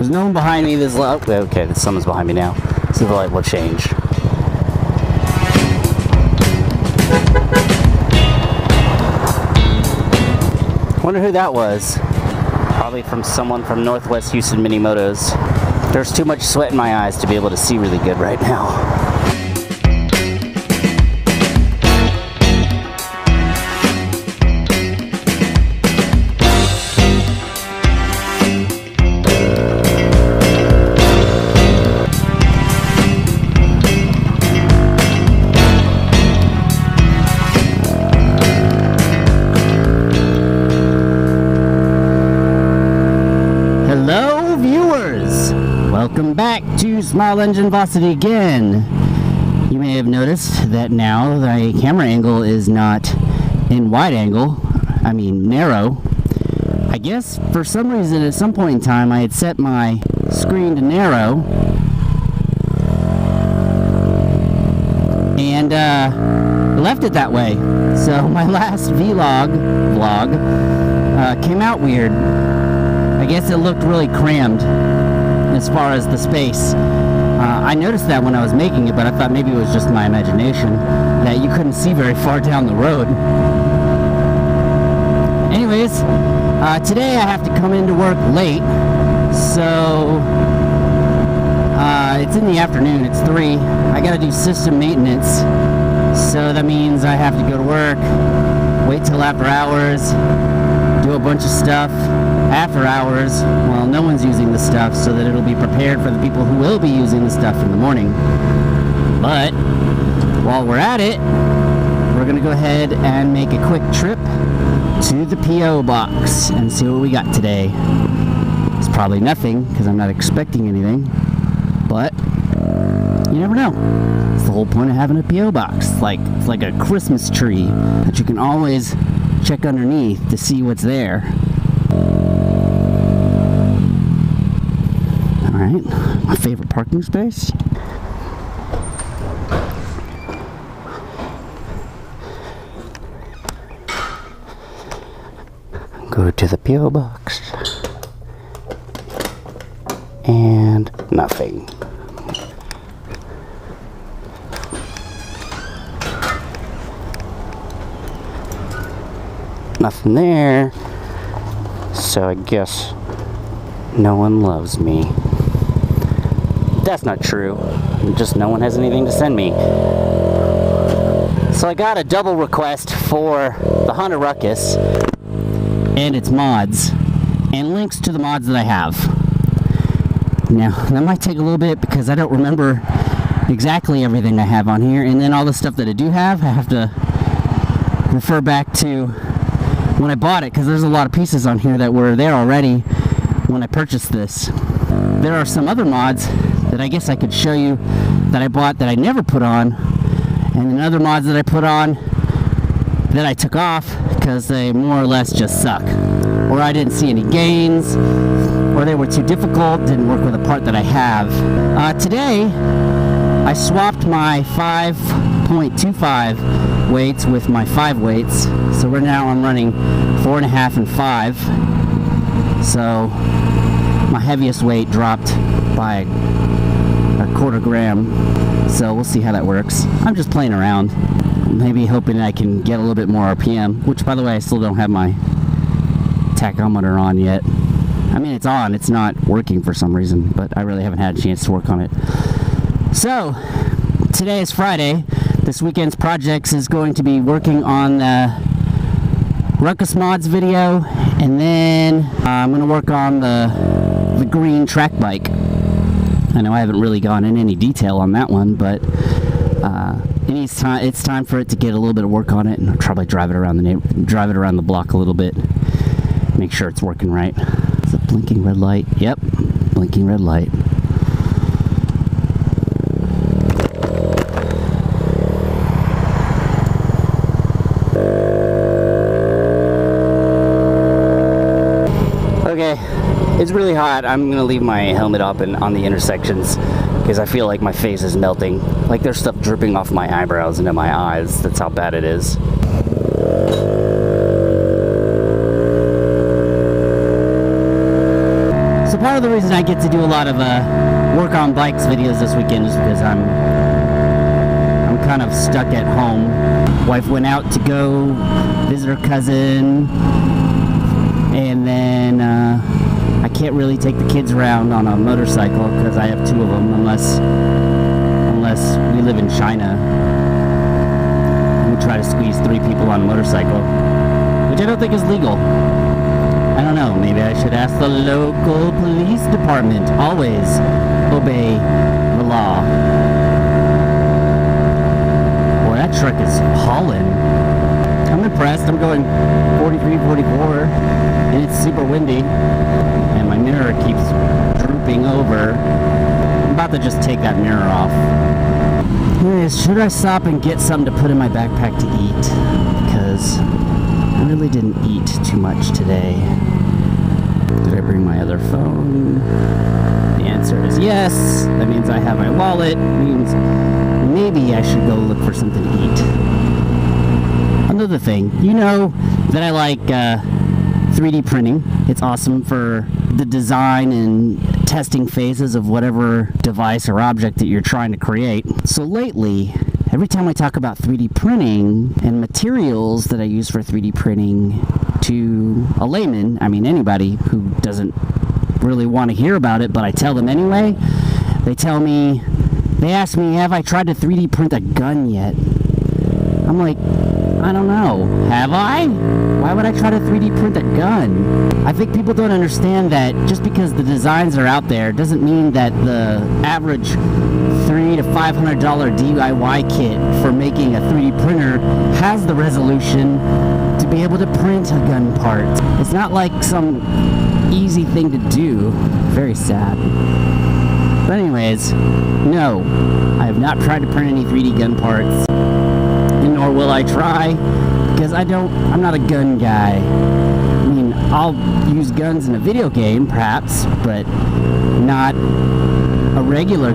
There's no one behind me. This light. Okay, someone's behind me now. So the light will change. Wonder who that was. Probably from someone from Northwest Houston Mini Motos. There's too much sweat in my eyes to be able to see really good right now. Welcome back to Small Engine Velocity again. You may have noticed that now the camera angle is not in wide angle, I mean narrow. I guess for some reason at some point in time I had set my screen to narrow and left it that way. So my last VEE-Log vlog came out weird. I guess it looked really crammed as far as the space. I noticed that when I was making it, but I thought maybe it was just my imagination, that you couldn't see very far down the road. Anyways, today I have to come into work late, so it's in the afternoon, it's 3. I gotta do system maintenance, so that means I have to go to work, wait till after hours, do a bunch of stuff after hours while no one's using the stuff, so that it'll be prepared for the people who will be using the stuff in the morning. But while we're at it, we're gonna go ahead and make a quick trip to the P.O.Box and see what we got today. It's probably nothing because I'm not expecting anything, but you never know. It's the whole point of having a P.O.Box. It's like a Christmas tree that you can always check underneath to see what's there. Alright, my favorite parking space. Go to the P.O. Box. And nothing. Nothing there. So I guess no one loves me. That's not true. Just no one has anything to send me. So I got a double request for the Honda Ruckus and its mods and links to the mods that I have. Now, that might take a little bit because I don't remember exactly everything I have on here, and then all the stuff that I do have, I have to refer back to when I bought it, because there's a lot of pieces on here that were there already when I purchased this. There are some other mods that I guess I could show you that I bought that I never put on, and then other mods that I put on that I took off because they more or less just suck, or I didn't see any gains, or they were too difficult, didn't work with a part that I have. Today I swapped my 5.25 weights with my 5 weights, so right now I'm running 4.5 and 5. So my heaviest weight dropped by a quarter gram, so we'll see how that works. I'm just playing around, maybe hoping I can get a little bit more RPM, which by the way I still don't have my tachometer on yet. I mean, it's on, it's not working for some reason, but I really haven't had a chance to work on it. So today is Friday. This weekend's projects is going to be working on the Ruckus Mods video, and then I'm going to work on the green track bike. I know I haven't really gone in any detail on that one, but it's time for it to get a little bit of work on it, and I'll probably drive it around the block a little bit, make sure it's working right. Is it blinking red light? Yep, blinking red light. Okay, it's really hot. I'm gonna leave my helmet up and on the intersections because I feel like my face is melting. Like there's stuff dripping off my eyebrows into my eyes. That's how bad it is. part of the reason I get to do a lot of work on bikes videos this weekend is because I'm kind of stuck at home. Wife went out to go visit her cousin, and then I can't really take the kids around on a motorcycle because I have two of them, unless we live in China and we try to squeeze 3 people on a motorcycle, which I don't think is legal. I don't know, maybe I should ask the local police department. Always obey the law. Boy, that truck is hauling. I'm impressed. I'm going 43, 44, and it's super windy, and my mirror keeps drooping over. I'm about to just take that mirror off. Anyways, should I stop and get something to put in my backpack to eat? Because I really didn't eat too much today. Did I bring my other phone? The answer is yes. That means I have my wallet. It means maybe I should go look for something to eat. Another thing, you know that I like 3D printing. It's awesome for the design and testing phases of whatever device or object that you're trying to create. So lately, every time I talk about 3D printing and materials that I use for 3D printing to a layman, I mean anybody who doesn't really want to hear about it, but I tell them anyway, they ask me, have I tried to 3D print a gun yet? I'm like, I don't know. Have I? Why would I try to 3D print a gun? I think people don't understand that just because the designs are out there doesn't mean that the average $300 to $500 DIY kit for making a 3D printer has the resolution to be able to print a gun part. It's not like some easy thing to do. Very sad. But anyways, no, I have not tried to print any 3D gun parts, nor will I try, because I'm not a gun guy. I mean, I'll use guns in a video game, perhaps, but not a regular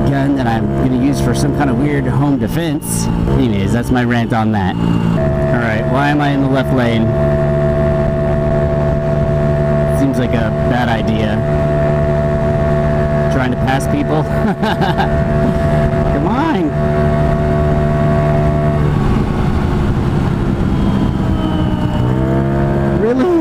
gun that I'm going to use for some kind of weird home defense. Anyways, that's my rant on that. Alright, why am I in the left lane? Seems like a bad idea. Trying to pass people? Come on! Really?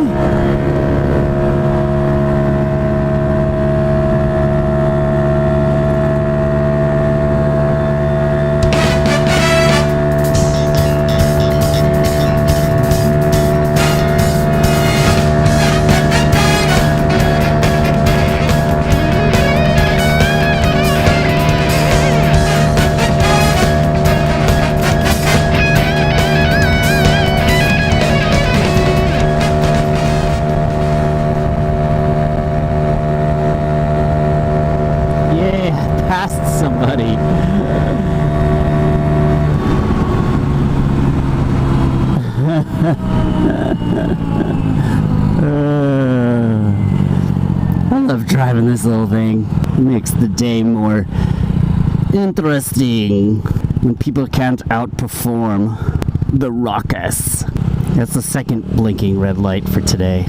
Somebody. I love driving this little thing. It makes the day more interesting when people can't outperform the ruckus. That's the second blinking red light for today.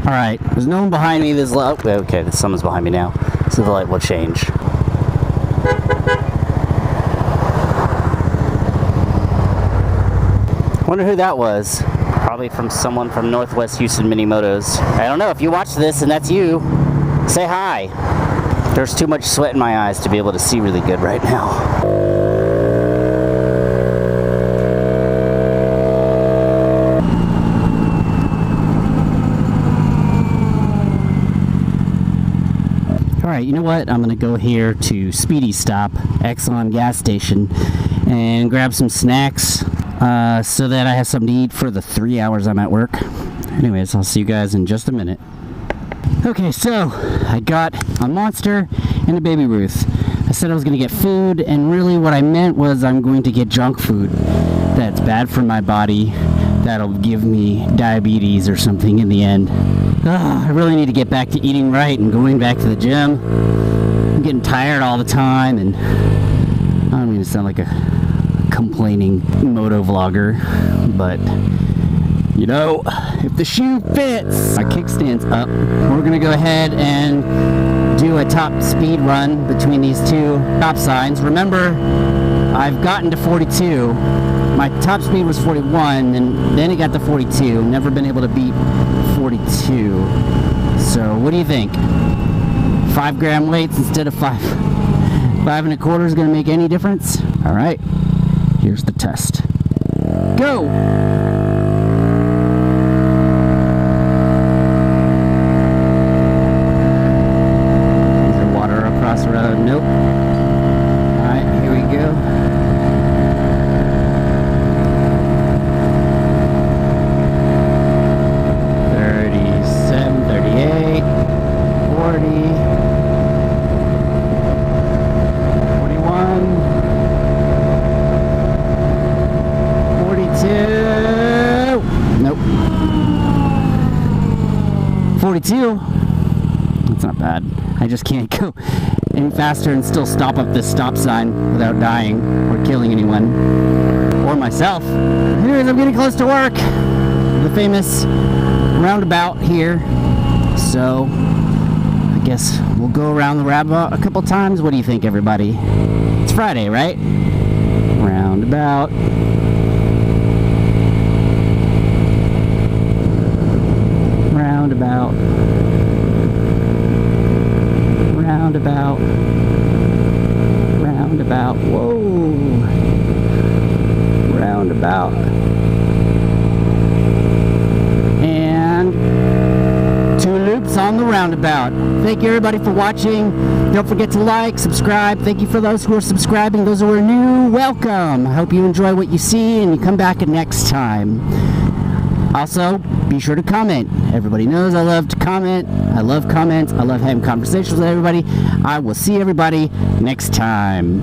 Alright, there's no one behind me. This light. Okay, someone's behind me now, so the light will change. Wonder who that was. Probably from someone from Northwest Houston Mini Motos. I don't know. If you watch this and that's you, say hi. There's too much sweat in my eyes to be able to see really good right now. Alright, you know what? I'm going to go here to Speedy Stop, Exxon gas station, and grab some snacks so that I have something to eat for the 3 hours I'm at work. Anyways, I'll see you guys in just a minute. Okay, so I got a Monster and a Baby Ruth. I said I was going to get food, and really what I meant was I'm going to get junk food that's bad for my body, that'll give me diabetes or something in the end. I really need to get back to eating right and going back to the gym. I'm getting tired all the time, and I don't mean to sound like a complaining moto vlogger, but you know, if the shoe fits. My kickstand's up. We're gonna go ahead and do a top speed run between these two stop signs. Remember, I've gotten to 42. My top speed was 41, and then it got to 42. Never been able to beat 42. So what do you think? 5 gram weights instead of 5 1/4 is gonna make any difference? All right, here's the test. Go! Is there water across the road? Nope. All right, here we go. Nope. 42. That's not bad. I just can't go any faster and still stop up this stop sign without dying or killing anyone or myself. Anyways, I'm getting close to work. The famous roundabout here. So I guess we'll go around the roundabout a couple times. What do you think, everybody? It's Friday, right? Roundabout. Roundabout. Roundabout. Roundabout. Whoa. Roundabout. And 2 loops on the roundabout. Thank you, everybody, for watching. Don't forget to like, subscribe. Thank you for those who are subscribing. Those who are new, welcome. I hope you enjoy what you see and you come back next time. Also, be sure to comment. Everybody knows I love to comment. I love comments. I love having conversations with everybody. I will see everybody next time.